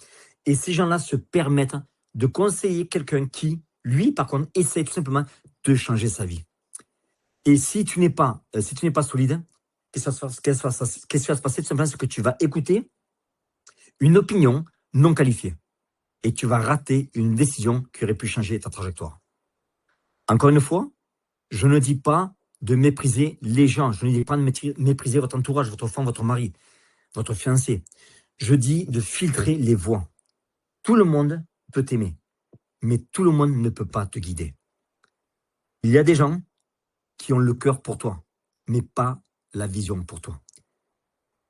Et ces gens-là se permettent de conseiller quelqu'un qui, lui, par contre, essaie tout simplement de changer sa vie. Et si tu n'es pas solide, qu'est-ce qui va se passer? Tout simplement, c'est que tu vas écouter une opinion non qualifiée et tu vas rater une décision qui aurait pu changer ta trajectoire. Encore une fois, je ne dis pas de mépriser les gens, je ne dis pas de mépriser votre entourage, votre femme, votre mari, votre fiancé. Je dis de filtrer les voix. Tout le monde peut t'aimer, mais tout le monde ne peut pas te guider. Il y a des gens qui ont le cœur pour toi, mais pas la vision pour toi.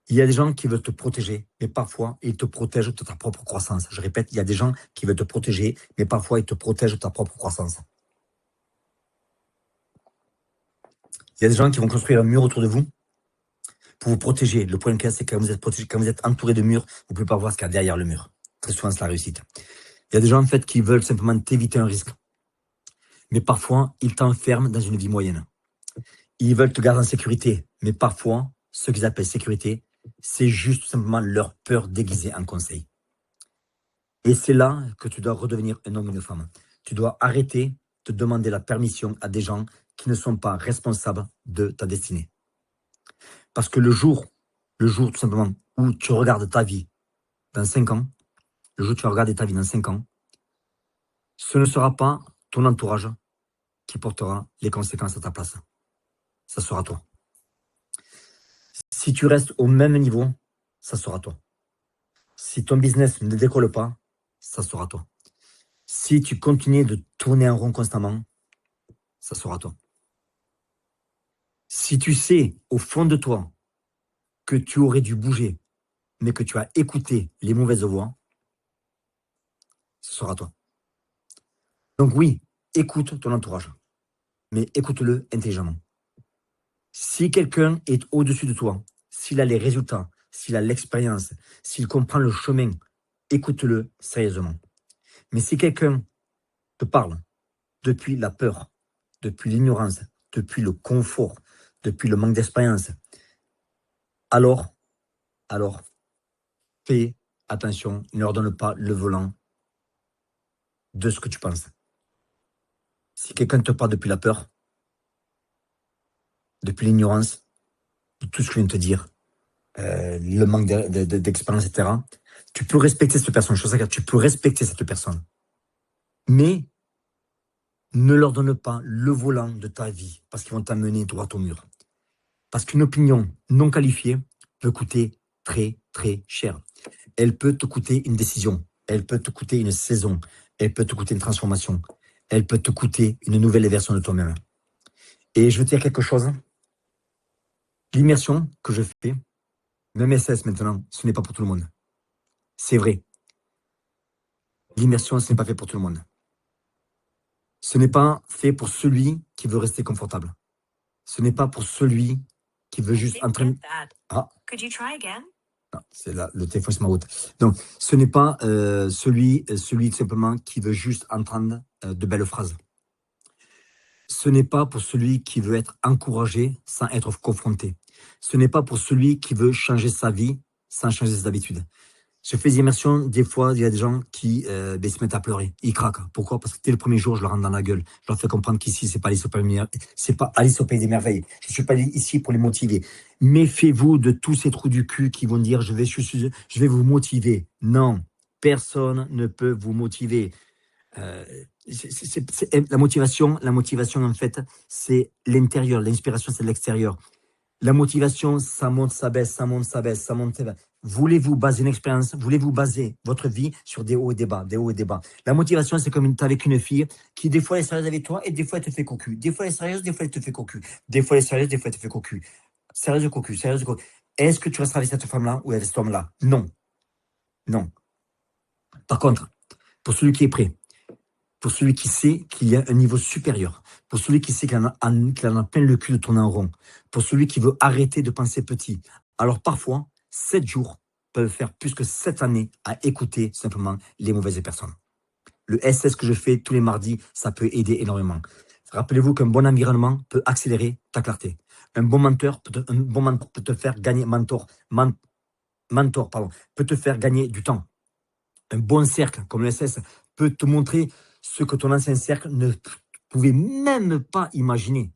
Il y a des gens qui veulent te protéger, mais parfois, ils te protègent de ta propre croissance. Je répète, il y a des gens qui veulent te protéger, mais parfois, ils te protègent de ta propre croissance. Il y a des gens qui vont construire un mur autour de vous pour vous protéger. Le point c'est que quand vous êtes protégé, quand vous êtes entouré de murs, vous ne pouvez pas voir ce qu'il y a derrière le mur. Très souvent, c'est la réussite. Il y a des gens, en fait, qui veulent simplement t'éviter un risque. Mais parfois, ils t'enferment dans une vie moyenne. Ils veulent te garder en sécurité. Mais parfois, ce qu'ils appellent sécurité, c'est juste simplement leur peur déguisée en conseil. Et c'est là que tu dois redevenir un homme ou une femme. Tu dois arrêter de demander la permission à des gens qui ne sont pas responsables de ta destinée. Parce que le jour tout simplement, où tu regardes ta vie dans 5 ans, le jour où tu vas regarder ta vie dans 5 ans, ce ne sera pas ton entourage qui portera les conséquences à ta place. Ça sera toi. Si tu restes au même niveau, ça sera toi. Si ton business ne décolle pas, ça sera toi. Si tu continues de tourner en rond constamment, ça sera toi. Si tu sais au fond de toi que tu aurais dû bouger, mais que tu as écouté les mauvaises voix, ce sera toi. Donc oui, écoute ton entourage, mais écoute-le intelligemment. Si quelqu'un est au-dessus de toi, s'il a les résultats, s'il a l'expérience, s'il comprend le chemin, écoute-le sérieusement. Mais si quelqu'un te parle depuis la peur, depuis l'ignorance, depuis le confort, depuis le manque d'expérience, alors, fais attention, ne leur donne pas le volant de ce que tu penses. Si quelqu'un te parle depuis la peur, depuis l'ignorance, de tout ce que je viens de te dire, le manque d'expérience, etc., tu peux respecter cette personne. Tu peux respecter cette personne. Mais ne leur donne pas le volant de ta vie parce qu'ils vont t'amener droit au mur. Parce qu'une opinion non qualifiée peut coûter très, très cher. Elle peut te coûter une décision. Elle peut te coûter une saison. Elle peut te coûter une transformation. Elle peut te coûter une nouvelle version de toi-même. Et je veux te dire quelque chose. L'immersion que je fais, même SS maintenant, ce n'est pas pour tout le monde. C'est vrai. L'immersion, ce n'est pas fait pour tout le monde. Ce n'est pas fait pour celui qui veut rester confortable. Ce n'est pas pour celui qui veut juste entraîner. Ah. Non, c'est là, le téléphone sur ma route. Donc, ce n'est pas celui simplement qui veut juste entendre de belles phrases. Ce n'est pas pour celui qui veut être encouragé sans être confronté. Ce n'est pas pour celui qui veut changer sa vie sans changer ses habitudes. Je fais des immersions, des fois, il y a des gens qui se mettent à pleurer. Ils craquent. Pourquoi? Parce que dès le premier jour, je leur rentre dans la gueule. Je leur fais comprendre qu'ici, c'est pas Alice au pays des merveilles. Je suis pas ici pour les motiver. Méfiez-vous de tous ces trous du cul qui vont dire je vais vous motiver. Non, personne ne peut vous motiver. La motivation, en fait, c'est l'intérieur. L'inspiration, c'est l'extérieur. La motivation, ça monte, ça baisse, ça monte, ça baisse, ça monte, ça baisse. Voulez-vous baser une expérience, voulez-vous baser votre vie sur des hauts et des bas, des hauts et des bas. La motivation, c'est comme avec une fille qui, des fois, est sérieuse avec toi et des fois, elle te fait cocu. Des fois, elle est sérieuse, des fois, elle te fait cocu. Des fois, elle est sérieuse, des fois, elle te fait cocu. Sérieuse cocu, sérieuse cocu. Est-ce que tu resteras avec cette femme-là ou avec cet homme-là? Non. Non. Par contre, pour celui qui est prêt, pour celui qui sait qu'il y a un niveau supérieur, pour celui qui sait qu'il en a plein le cul de tourner en rond, pour celui qui veut arrêter de penser petit. Alors parfois, 7 jours peuvent faire plus que 7 années à écouter simplement les mauvaises personnes. Le SS que je fais tous les mardis, ça peut aider énormément. Rappelez-vous qu'un bon environnement peut accélérer ta clarté. Un bon mentor peut te faire gagner peut te faire gagner du temps. Un bon cercle comme le SS peut te montrer ce que ton ancien cercle ne pouvait même pas imaginer.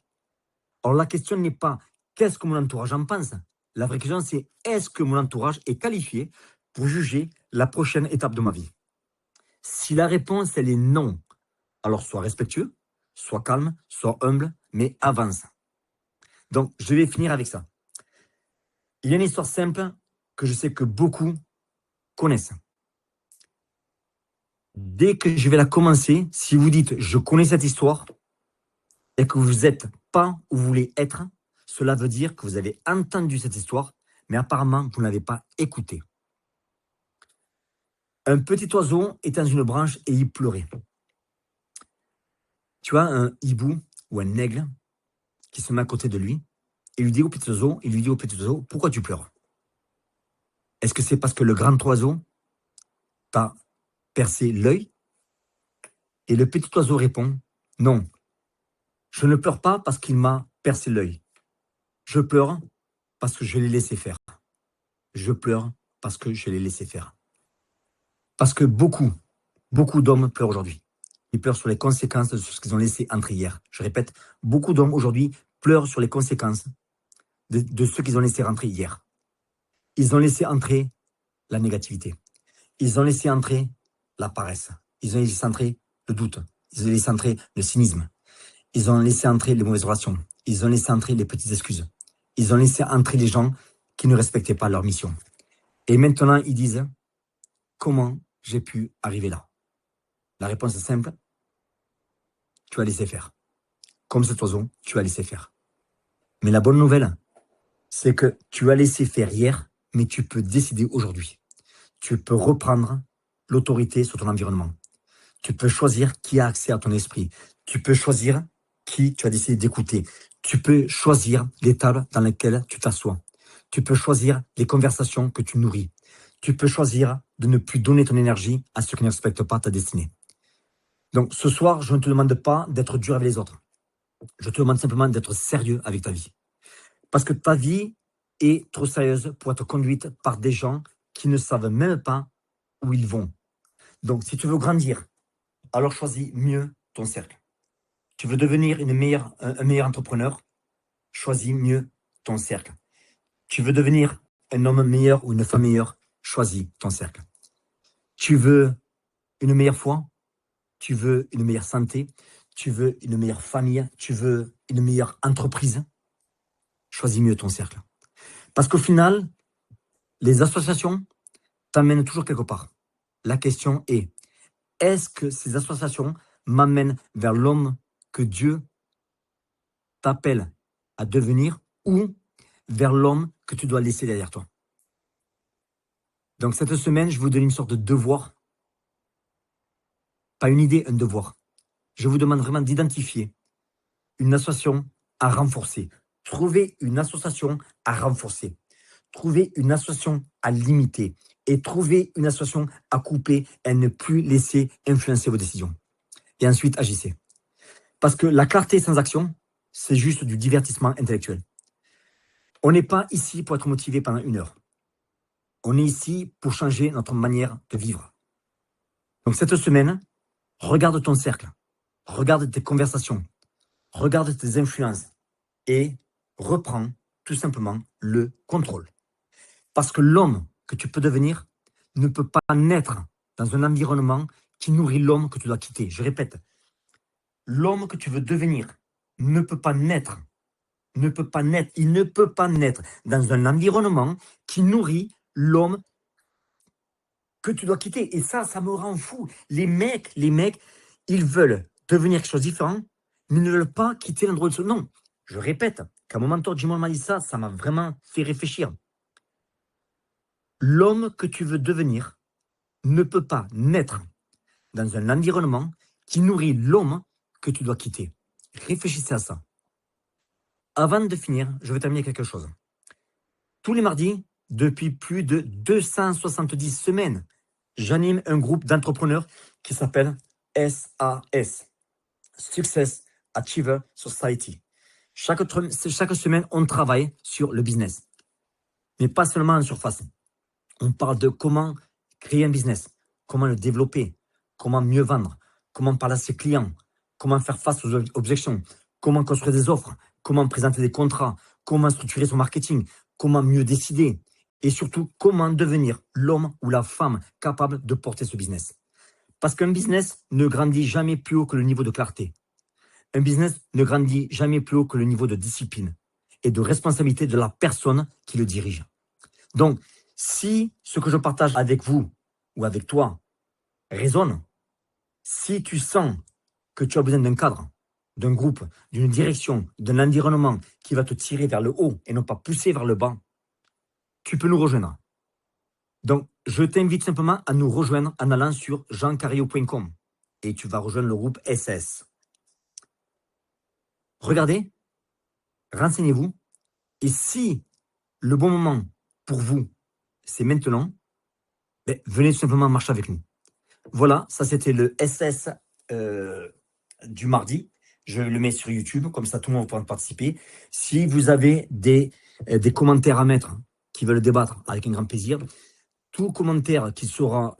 Alors la question n'est pas qu'est-ce que mon entourage en pense. La vraie question c'est est-ce que mon entourage est qualifié pour juger la prochaine étape de ma vie? Si la réponse elle est non, alors sois respectueux, sois calme, sois humble, mais avance. Donc je vais finir avec ça. Il y a une histoire simple que je sais que beaucoup connaissent. Dès que je vais la commencer, si vous dites « je connais cette histoire » et que vous n'êtes pas où vous voulez être, cela veut dire que vous avez entendu cette histoire, Mais apparemment, vous ne l'avez pas écouté. Un petit oiseau était dans une branche et il pleurait. Tu as un hibou ou un aigle qui se met à côté de lui et lui dit au petit oiseau, pourquoi tu pleures? Est-ce que c'est parce que le grand oiseau t'a percé l'œil? Et le petit oiseau répond, non, je ne pleure pas parce qu'il m'a percé l'œil. Je pleure parce que je l'ai laissé faire. Je pleure parce que je l'ai laissé faire. Parce que beaucoup d'hommes pleurent aujourd'hui. Ils pleurent sur les conséquences de ce qu'ils ont laissé entrer hier. Je répète, beaucoup d'hommes aujourd'hui pleurent sur les conséquences de ce qu'ils ont laissé rentrer hier. Ils ont laissé entrer la négativité. Ils ont laissé entrer la paresse. Ils ont laissé entrer le doute. Ils ont laissé entrer le cynisme. Ils ont laissé entrer les mauvaises relations. Ils ont laissé entrer les petites excuses. Ils ont laissé entrer les gens qui ne respectaient pas leur mission. Et maintenant, ils disent, comment j'ai pu arriver là? La réponse est simple, tu as laissé faire. Comme cet oiseau, tu as laissé faire. Mais la bonne nouvelle, c'est que tu as laissé faire hier, mais tu peux décider aujourd'hui. Tu peux reprendre l'autorité sur ton environnement. Tu peux choisir qui a accès à ton esprit. Tu peux choisir qui tu as décidé d'écouter. Tu peux choisir les tables dans lesquelles tu t'assois. Tu peux choisir les conversations que tu nourris. Tu peux choisir de ne plus donner ton énergie à ceux qui ne respectent pas ta destinée. Donc ce soir, je ne te demande pas d'être dur avec les autres. Je te demande simplement d'être sérieux avec ta vie. Parce que ta vie est trop sérieuse pour être conduite par des gens qui ne savent même pas où ils vont. Donc si tu veux grandir, alors choisis mieux ton cercle. Tu veux devenir un meilleur entrepreneur, choisis mieux ton cercle. Tu veux devenir un homme meilleur ou une femme meilleure, choisis ton cercle. Tu veux une meilleure foi, tu veux une meilleure santé, tu veux une meilleure famille, tu veux une meilleure entreprise, choisis mieux ton cercle. Parce qu'au final, les associations t'amènent toujours quelque part. La question est-ce que ces associations m'amènent vers l'homme que Dieu t'appelle à devenir ou vers l'homme que tu dois laisser derrière toi? Donc cette semaine, je vous donne une sorte de devoir. Pas une idée, un devoir. Je vous demande vraiment d'identifier une association à renforcer. Trouvez une association à renforcer. Trouvez une association à limiter. Et trouvez une association à couper et ne plus laisser influencer vos décisions. Et ensuite, agissez. Parce que la clarté sans action, c'est juste du divertissement intellectuel. On n'est pas ici pour être motivé pendant 1 heure. On est ici pour changer notre manière de vivre. Donc cette semaine, regarde ton cercle, regarde tes conversations, regarde tes influences et reprends tout simplement le contrôle. Parce que l'homme que tu peux devenir ne peut pas naître dans un environnement qui nourrit l'homme que tu dois quitter. Je répète, l'homme que tu veux devenir ne peut pas naître, il ne peut pas naître dans un environnement qui nourrit l'homme que tu dois quitter. Et ça me rend fou. Les mecs, ils veulent devenir quelque chose de différent, mais ils ne veulent pas quitter l'endroit de ce. Non, je répète, quand mon mentor Jim Rohn m'a dit ça m'a vraiment fait réfléchir. L'homme que tu veux devenir ne peut pas naître dans un environnement qui nourrit l'homme que tu dois quitter. Réfléchissez à ça. Avant de finir, je vais terminer quelque chose. Tous les mardis, depuis plus de 270 semaines, j'anime un groupe d'entrepreneurs qui s'appelle SAS, Success Achiever Society. Chaque semaine, on travaille sur le business. Mais pas seulement en surface. On parle de comment créer un business, comment le développer, comment mieux vendre, comment parler à ses clients, comment faire face aux objections, comment construire des offres, comment présenter des contrats, comment structurer son marketing, comment mieux décider et surtout comment devenir l'homme ou la femme capable de porter ce business. Parce qu'un business ne grandit jamais plus haut que le niveau de clarté. Un business ne grandit jamais plus haut que le niveau de discipline et de responsabilité de la personne qui le dirige. Donc, si ce que je partage avec vous ou avec toi résonne, si tu sens que tu as besoin d'un cadre, d'un groupe, d'une direction, d'un environnement qui va te tirer vers le haut et non pas pousser vers le bas, tu peux nous rejoindre. Donc, je t'invite simplement à nous rejoindre en allant sur jeancario.com et tu vas rejoindre le groupe SS. Regardez, renseignez-vous et si le bon moment pour vous, c'est maintenant, ben, venez tout simplement marcher avec nous. Voilà, ça c'était le SS du mardi. Je le mets sur YouTube, comme ça tout le monde pourra participer. Si vous avez des commentaires à mettre, qui veulent débattre avec un grand plaisir, tout commentaire qui sera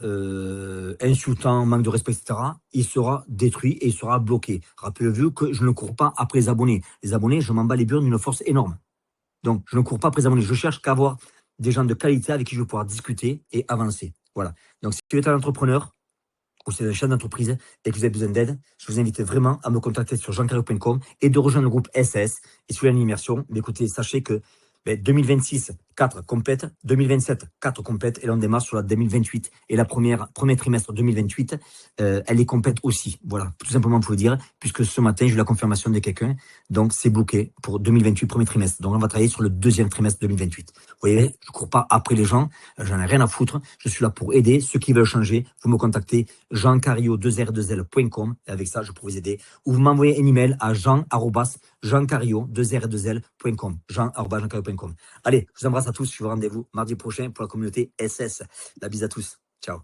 insultant, manque de respect, etc., il sera détruit et il sera bloqué. Rappelez-vous que je ne cours pas après les abonnés. Les abonnés, je m'en bats les burnes d'une force énorme. Donc, je ne cours pas après les abonnés. Je cherche qu'à avoir des gens de qualité avec qui je vais pouvoir discuter et avancer. Voilà. Donc, si tu es un entrepreneur ou si vous êtes un chef d'entreprise et que vous avez besoin d'aide, je vous invite vraiment à me contacter sur jeancario.com et de rejoindre le groupe SS. Et si vous avez une immersion, écoutez, sachez que 2026, 4 compètes, 2027, 4 compètes, et là on démarre sur la 2028. Et la premier trimestre 2028, elle est complète aussi. Voilà, tout simplement pour vous dire, puisque ce matin, j'ai eu la confirmation de quelqu'un, donc c'est bloqué pour 2028, premier trimestre. Donc on va travailler sur le deuxième trimestre 2028. Vous voyez, je ne cours pas après les gens, j'en ai rien à foutre, je suis là pour aider ceux qui veulent changer. Vous me contactez jeancario2r2l.com et avec ça, je peux vous aider. Ou vous m'envoyez un email à jean@jeancario2r2l.com. jean@jeancario.com. Allez, je vous embrasse à tous. Je vous rendez-vous mardi prochain pour la communauté SS. La bise à tous. Ciao.